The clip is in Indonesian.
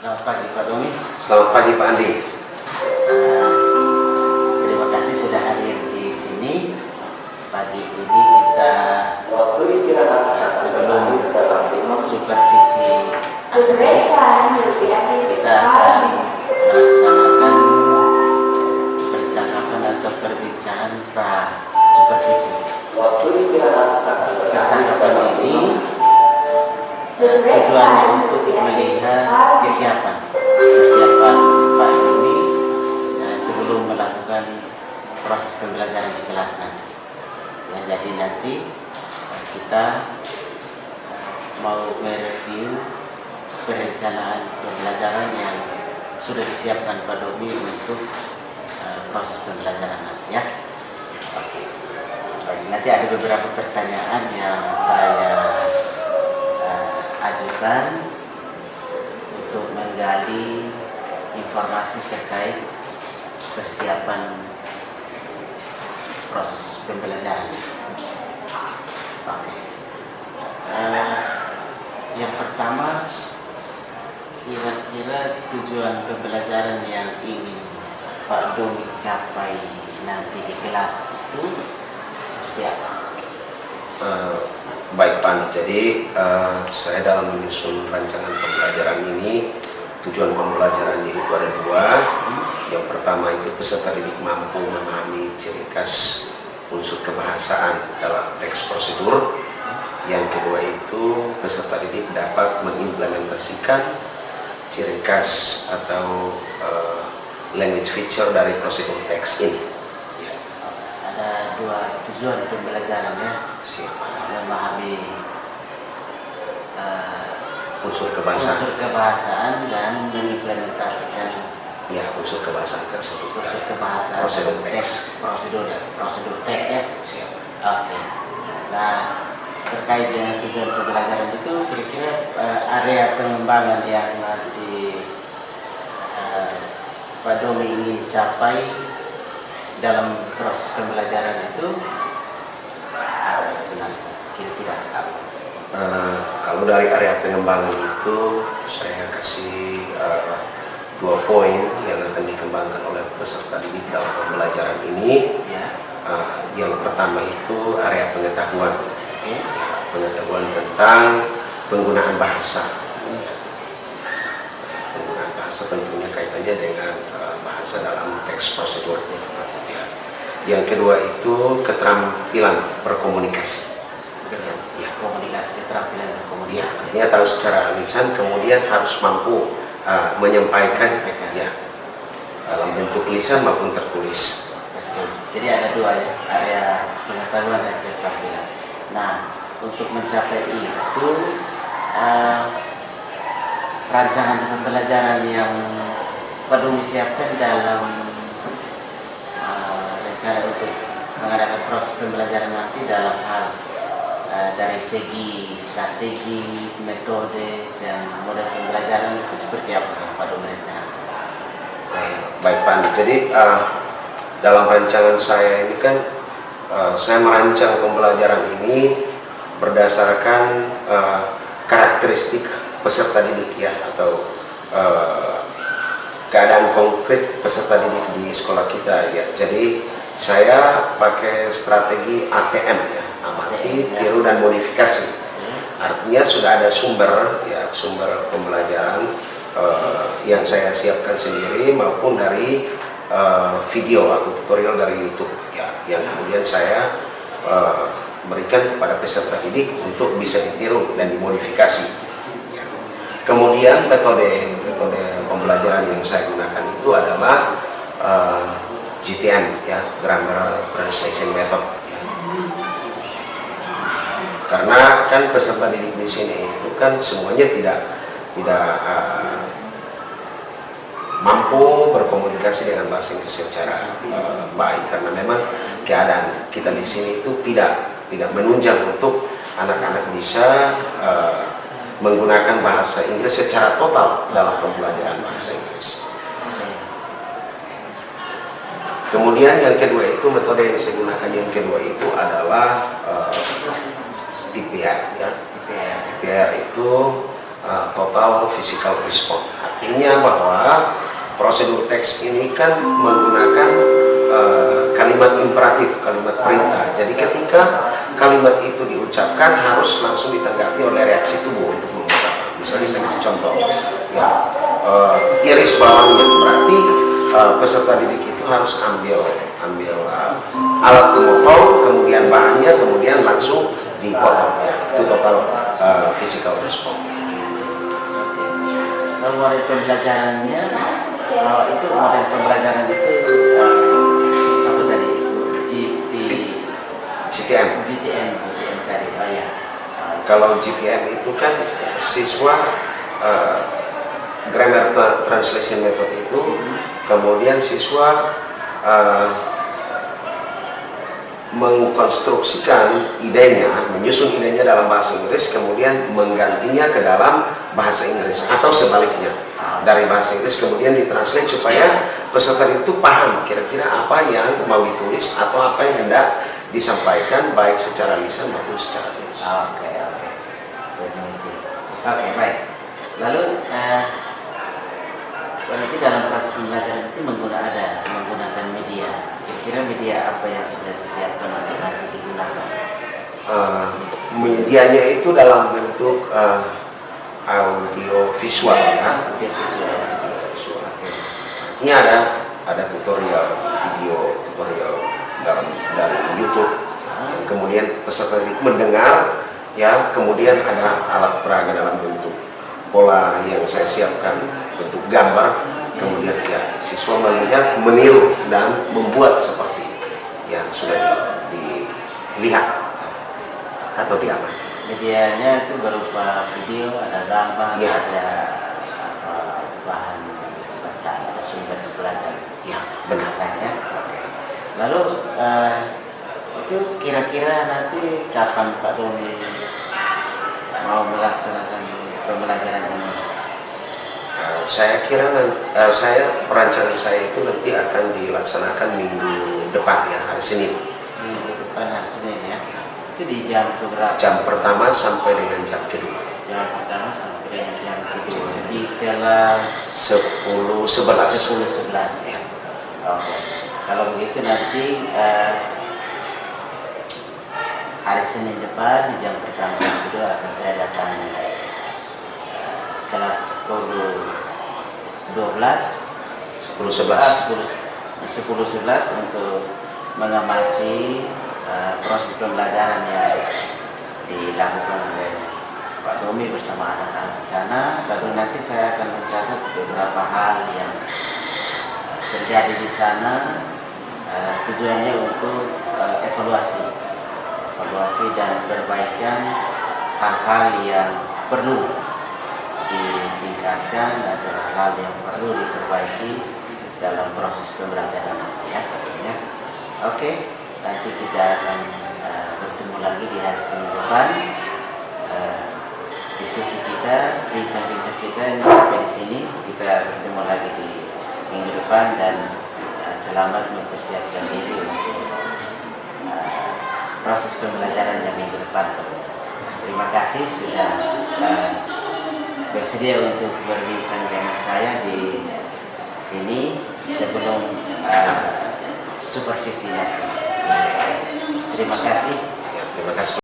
Selamat pagi Pak Domi. Selamat pagi Pak Andi. Terima kasih sudah hadir di sini. Pagi ini kita sebelum supervisi akademik, kita akan melaksanakan percakapan atau perbincangan pra supervisi. Percakapan ini tujuannya untuk melihat kesiapan Pak Domi sebelum melakukan proses pembelajaran di kelas nanti. Ya, jadi nanti kita mau mereview perencanaan pembelajaran yang sudah disiapkan Pak Domi untuk proses pembelajaran nanti ya. Oke. Baik, nanti ada beberapa pertanyaan yang saya ajukan untuk menggali informasi terkait persiapan proses pembelajaran. Oke. Yang pertama, kira-kira tujuan pembelajaran yang ingin Pak Domi capai nanti di kelas itu seperti apa? Baik Pak Andi, jadi saya dalam menyusun rancangan pembelajaran ini, tujuan pembelajarannya itu ada dua. Yang pertama itu peserta didik mampu memahami ciri khas unsur kebahasaan dalam teks prosedur. Yang kedua itu peserta didik dapat mengimplementasikan ciri khas atau language feature dari prosedur teks ini. Ya. Ada dua tujuan pembelajarannya. Siapa? Memahami unsur kebahasaan dan mengimplementasikan unsur kebahasaan tersebut. Unsur kebahasaan prosedur teks. Prosedur teks ya. Siap. Oke. Nah, terkait dengan tujuan pembelajaran itu, kira-kira area pengembangan yang nanti Pak Domi ingin capai dalam proses pembelajaran itu apa sebenarnya? Kira-kira apa? Kalau dari area pengembangan itu saya kasih 2 poin yang akan dikembangkan oleh peserta didik dalam pembelajaran ini. Ya. Yang pertama itu area pengetahuan. Okay. Pengetahuan tentang penggunaan bahasa. Penggunaan bahasa tentunya kaitannya dengan bahasa dalam teks prosedur. Ya. Yang kedua itu keterampilan berkomunikasi. Ya, komunikasi, keterampilan berkomunikasi. Artinya tahu secara lisan, kemudian harus mampu menyampaikan ya dalam bentuk lisan maupun tertulis. Jadi ada dua ya, area pengetahuan dan keterampilan. Nah, untuk mencapai itu rancangan pembelajaran yang Pak Domi siapkan dalam rencana untuk mengadakan proses pembelajaran nanti dalam hal dari segi strategi, metode, dan model pembelajaran itu seperti apa Pak Domi rencana? Baik Pak Andi, jadi dalam rancangan saya ini kan saya merancang pembelajaran ini berdasarkan karakteristik peserta didik ya, atau keadaan konkret peserta didik di sekolah kita ya. Jadi saya pakai strategi ATM ya, amati, tiru, dan modifikasi. Artinya sudah ada sumber pembelajaran yang saya siapkan sendiri maupun dari video atau tutorial dari YouTube ya, yang kemudian saya berikan kepada peserta didik untuk bisa ditiru dan dimodifikasi. Ya. Kemudian metode pembelajaran yang saya gunakan itu adalah GTM ya, Grammar Translation Method. Ya. Karena kan peserta didik di sini itu kan semuanya tidak mampu berkomunikasi dengan bahasa Inggris secara baik, karena memang keadaan kita di sini itu tidak menunjang untuk anak-anak bisa menggunakan bahasa Inggris secara total dalam pembelajaran bahasa Inggris. Kemudian yang kedua itu, metode yang saya gunakan yang kedua itu adalah TPR ya. TPR itu total physical response. Artinya bahwa prosedur teks ini kan menggunakan kalimat imperatif, kalimat perintah. Jadi ketika kalimat itu diucapkan harus langsung ditanggapi oleh reaksi tubuh untuk mengucapkan. Misalnya saya kasih contoh, ya, iris bawangnya, berarti peserta didik itu harus ambil alat pemotong, kemudian bahannya, kemudian langsung dipotong. Ya, itu total physical response. Kalau model pembelajarannya, itu model pembelajaran itu apa tadi? GTM tadi. Oh ya. Kalau GTM itu kan siswa grammar translation method itu, kemudian siswa mengkonstruksikan idenya, menyusun idenya dalam bahasa Inggris, kemudian menggantinya ke dalam bahasa Inggris atau sebaliknya, dari bahasa Inggris kemudian ditranslate supaya peserta itu paham kira-kira apa yang mau ditulis atau apa yang hendak disampaikan baik secara lisan maupun secara tulis. Oke, baik. Lalu berarti dalam proses pembelajaran itu menggunakan media. Kira-kira media apa yang sudah disiapkan untuk nanti digunakan? Medianya itu dalam bentuk audio visual, ya. Audio visual. Okay. Ini ada tutorial dalam YouTube. Kemudian peserta mendengar, ya. Kemudian ada alat peraga dalam bentuk pola yang saya siapkan, bentuk gambar. Kemudian ya, siswa melihat, meniru dan membuat seperti yang sudah dilihat atau diamati. Medianya itu berupa video, ada gambar, ya. Ada bahan bacaan, ada sumber belajar. Ya, benar. Ya. Lalu itu kira-kira nanti kapan Pak Doni mau melaksanakan pembelajaran ini? Saya kira perancangan saya itu nanti akan dilaksanakan minggu depan, ya, hari Senin. Minggu depan hari Senin, ya. Itu di jam berapa? Jam pertama sampai dengan jam kedua. Jam pertama sampai dengan jam kedua. Di kelas 10-11. Ya. Oke. Kalau begitu nanti hari Senin depan di jam pertama dan kedua akan saya datang kelas 10-12 10-11 untuk mengamati proses pembelajaran yang dilakukan oleh Pak Domi bersama anak-anak di sana. Lalu nanti saya akan mencatat beberapa hal yang terjadi di sana, tujuannya untuk evaluasi dan perbaikan hal-hal yang perlu ditingkatkan atau hal yang perlu diperbaiki dalam proses pembelajaran nanti, ya. Oke, nanti kita akan bertemu lagi di hari Senin depan. Diskusi kita, bincang-bincang kita ini sampai di sini. Kita bertemu lagi di minggu depan dan selamat mempersiapkan diri untuk proses pembelajaran yang minggu depan. Terima kasih sudah bersedia untuk berbincang dengan saya di sini sebelum supervisi nanti. Terima kasih. Terima kasih.